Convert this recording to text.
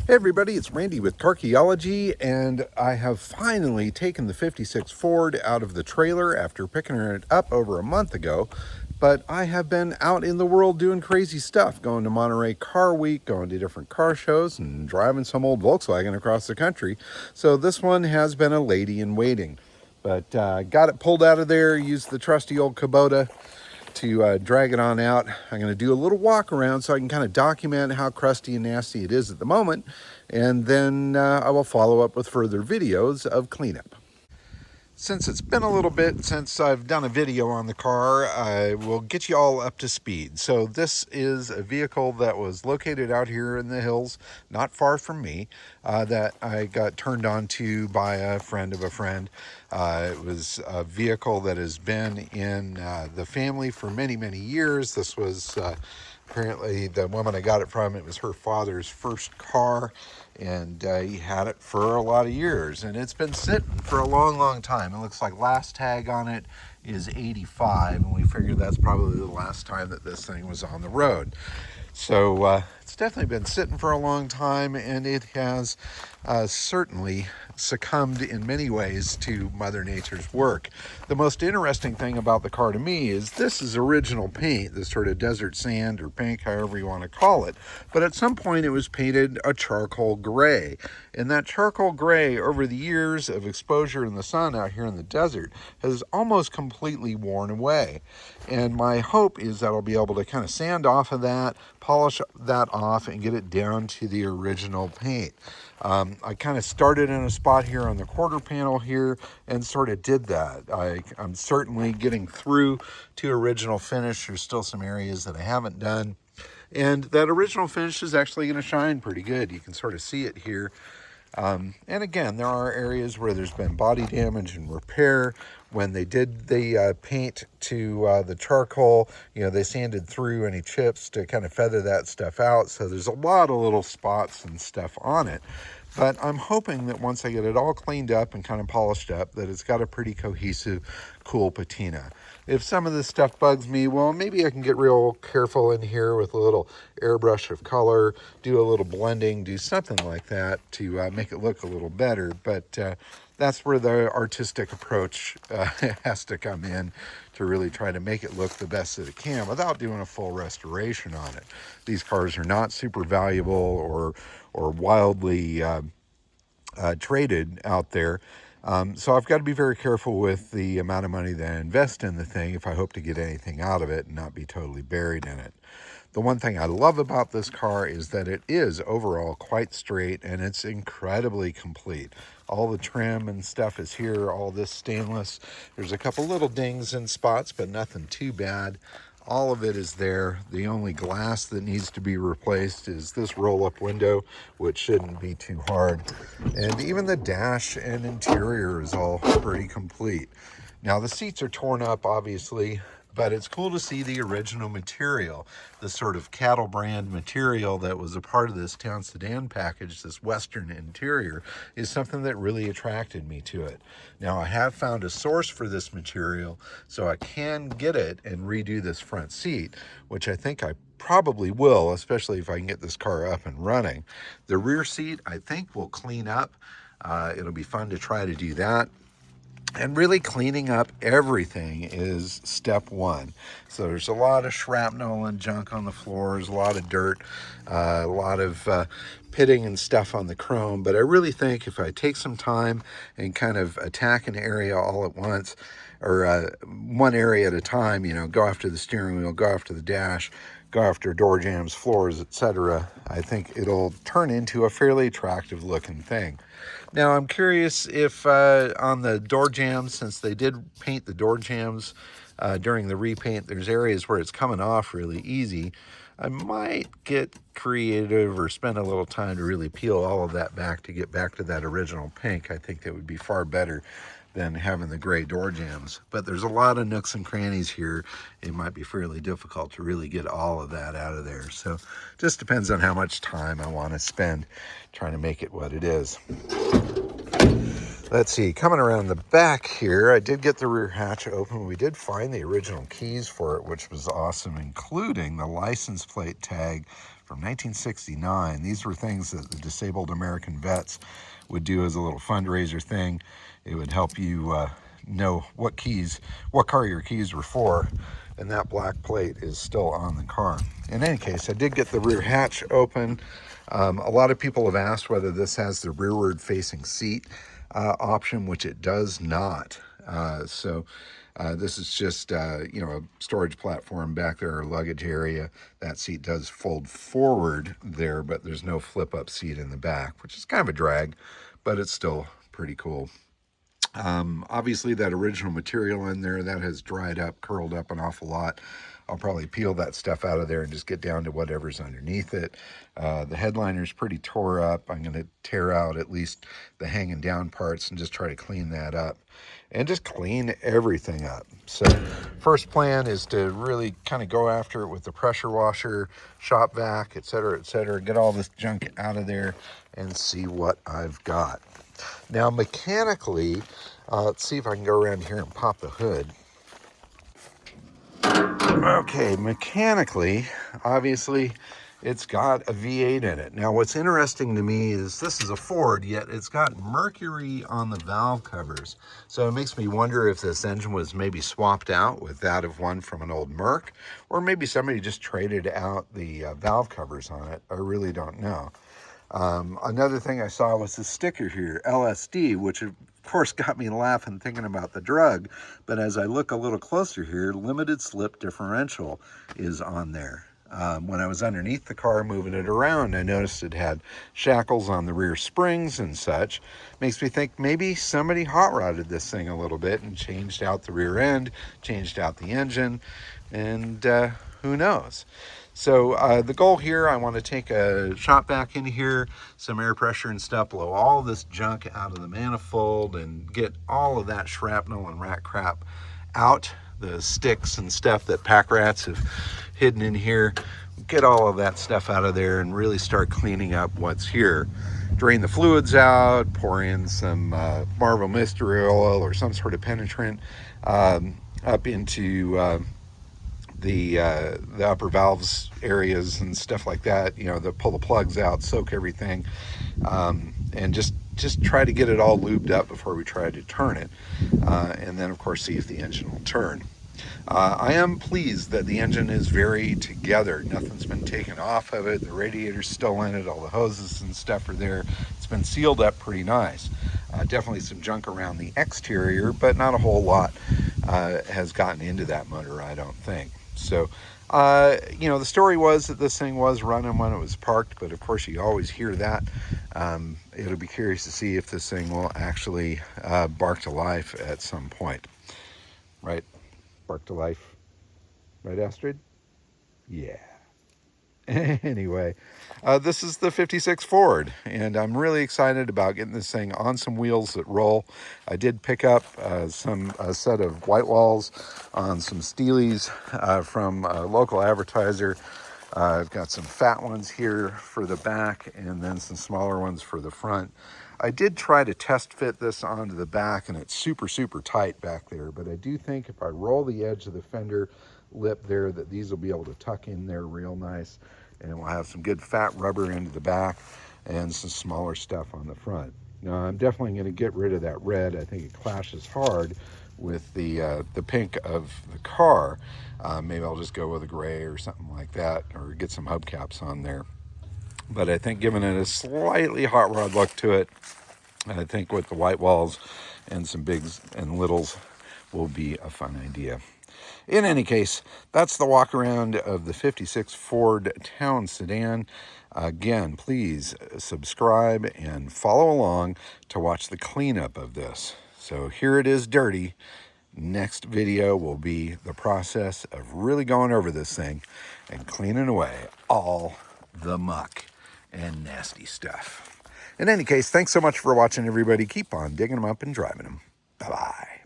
Hey everybody, it's Randy with Carchaeology, and I have finally taken the 56 Ford out of the trailer after picking it up over a month ago. But I have been out in the world doing crazy stuff, going to Monterey Car Week, going to different car shows, and driving some old Volkswagen across the country. So this one has been a lady in waiting. But got it pulled out of there, used the trusty old Kubota to drag it on out. I'm going to do a little walk around so I can kind of document how crusty and nasty it is at the moment, and then I will follow up with further videos of cleanup. Since it's been a little bit since I've done a video on the car, I will get you all up to speed. So this is a vehicle that was located out here in the hills, not far from me, that I got turned on to by a friend of a friend. It was a vehicle that has been in the family for many, many years. This was apparently the woman I got it from. It was her father's first car, and he had it for a lot of years, and it's been sitting for a long, long time. It looks like last tag on it is 85, and we figured that's probably the last time that this thing was on the road. So it's definitely been sitting for a long time, and it has certainly succumbed in many ways to Mother Nature's work. The most interesting thing about the car to me is this is original paint, this sort of desert sand or pink, however you want to call it. But at some point it was painted a charcoal gray. And that charcoal gray, over the years of exposure in the sun out here in the desert, has almost completely worn away. And my hope is that I'll be able to kind of sand off of that, polish that off, and get it down to the original paint. I kind of started in a spot here on the quarter panel here and sort of did that. I'm certainly getting through to original finish. There's still some areas that I haven't done. And that original finish is actually going to shine pretty good. You can sort of see it here. And again, there are areas where there's been body damage and repair. When they did the paint to the charcoal, they sanded through any chips to kind of feather that stuff out. So there's a lot of little spots and stuff on it. But I'm hoping that once I get it all cleaned up and kind of polished up, that it's got a pretty cohesive, cool patina. If some of this stuff bugs me, well, maybe I can get real careful in here with a little airbrush of color, do a little blending, do something like that to make it look a little better. But that's where the artistic approach has to come in, to really try to make it look the best that it can without doing a full restoration on it. These cars are not super valuable or wildly traded out there. So I've got to be very careful with the amount of money that I invest in the thing if I hope to get anything out of it and not be totally buried in it. The one thing I love about this car is that it is overall quite straight, and it's incredibly complete. All the trim and stuff is here, all this stainless. There's a couple little dings in spots, but nothing too bad. All of it is there. The only glass that needs to be replaced is this roll-up window, which shouldn't be too hard. And even the dash and interior is all pretty complete. Now, the seats are torn up, obviously, but it's cool to see the original material. The sort of cattle brand material that was a part of this town sedan package, this Western interior, is something that really attracted me to it. Now, I have found a source for this material, so I can get it and redo this front seat, which I think I probably will, especially if I can get this car up and running. The rear seat, I think, will clean up. It'll be fun to try to do that. And really cleaning up everything is step one. So there's a lot of shrapnel and junk on the floors, a lot of dirt, a lot of pitting and stuff on the chrome. But I really think if I take some time and kind of attack an area all at once, or one area at a time, go after the steering wheel, go after the dash, go after door jambs, floors, etc., I think it'll turn into a fairly attractive looking thing. Now, I'm curious if on the door jambs, since they did paint the door jambs during the repaint, there's areas where it's coming off really easy. I might get creative or spend a little time to really peel all of that back to get back to that original pink. I think that would be far better than having the gray door jambs. But there's a lot of nooks and crannies here. It might be fairly difficult to really get all of that out of there. So just depends on how much time I want to spend trying to make it what it is. Let's see, coming around the back here, I did get the rear hatch open. We did find the original keys for it, which was awesome, including the license plate tag from 1969. These were things that the disabled American vets would do as a little fundraiser thing. It would help you know what car your keys were for, and that black plate is still on the car. In any case, I did get the rear hatch open. A lot of people have asked whether this has the rearward facing seat option, which it does not. This is just a storage platform back there, or luggage area. That seat does fold forward there, but there's no flip up seat in the back, which is kind of a drag, but it's still pretty cool. Obviously that original material in there, that has dried up, curled up an awful lot. I'll probably peel that stuff out of there and just get down to whatever's underneath it. The headliner's pretty tore up. I'm going to tear out at least the hanging down parts and just try to clean that up and just clean everything up. So first plan is to really kind of go after it with the pressure washer, shop vac, etc., get all this junk out of there and see what I've got. Now mechanically, let's see if I can go around here and pop the hood. Okay, mechanically, obviously, it's got a V8 in it. Now, what's interesting to me is this is a Ford, yet it's got mercury on the valve covers. So it makes me wonder if this engine was maybe swapped out with that of one from an old Merc, or maybe somebody just traded out the valve covers on it. I really don't know. Another thing I saw was this sticker here, LSD, which of course got me laughing thinking about the drug. But as I look a little closer here, limited slip differential is on there. When I was underneath the car moving it around, I noticed it had shackles on the rear springs and such. Makes me think maybe somebody hot rodded this thing a little bit and changed out the rear end, changed out the engine, and who knows. So the goal here, I want to take a shot back in here, some air pressure and stuff, blow all this junk out of the manifold and get all of that shrapnel and rat crap out, the sticks and stuff that pack rats have hidden in here. Get all of that stuff out of there and really start cleaning up what's here. Drain the fluids out, pour in some Marvel mystery oil or some sort of penetrant up into the upper valves areas and stuff like that, that pull the plugs out, soak everything, and just try to get it all lubed up before we try to turn it, and then of course see if the engine will turn. I am pleased that the engine is very together. Nothing's been taken off of it. The radiator's still in it. All the hoses and stuff are there. It's been sealed up pretty nice. Definitely some junk around the exterior, but not a whole lot has gotten into that motor, I don't think. So, the story was that this thing was running when it was parked, but of course you always hear that. It'll be curious to see if this thing will actually bark to life at some point. Right? Bark to life. Right, Astrid? Yeah. Anyway, this is the 56 Ford, and I'm really excited about getting this thing on some wheels that roll. I did pick up a set of white walls on some Steelies from a local advertiser. I've got some fat ones here for the back and then some smaller ones for the front. I did try to test fit this onto the back, and it's super, super tight back there, but I do think if I roll the edge of the fender lip there, that these will be able to tuck in there real nice, and we'll have some good fat rubber into the back and some smaller stuff on the front. Now I'm definitely going to get rid of that red. I think it clashes hard with the pink of the car. Maybe I'll just go with a gray or something like that, or get some hubcaps on there. But I think giving it a slightly hot rod look to it, I think with the white walls and some bigs and littles will be a fun idea. In any case, that's the walk around of the 56 Ford Town Sedan. Again, please subscribe and follow along to watch the cleanup of this. So here it is dirty. Next video will be the process of really going over this thing and cleaning away all the muck and nasty stuff. In any case, thanks so much for watching, everybody. Keep on digging them up and driving them. Bye-bye.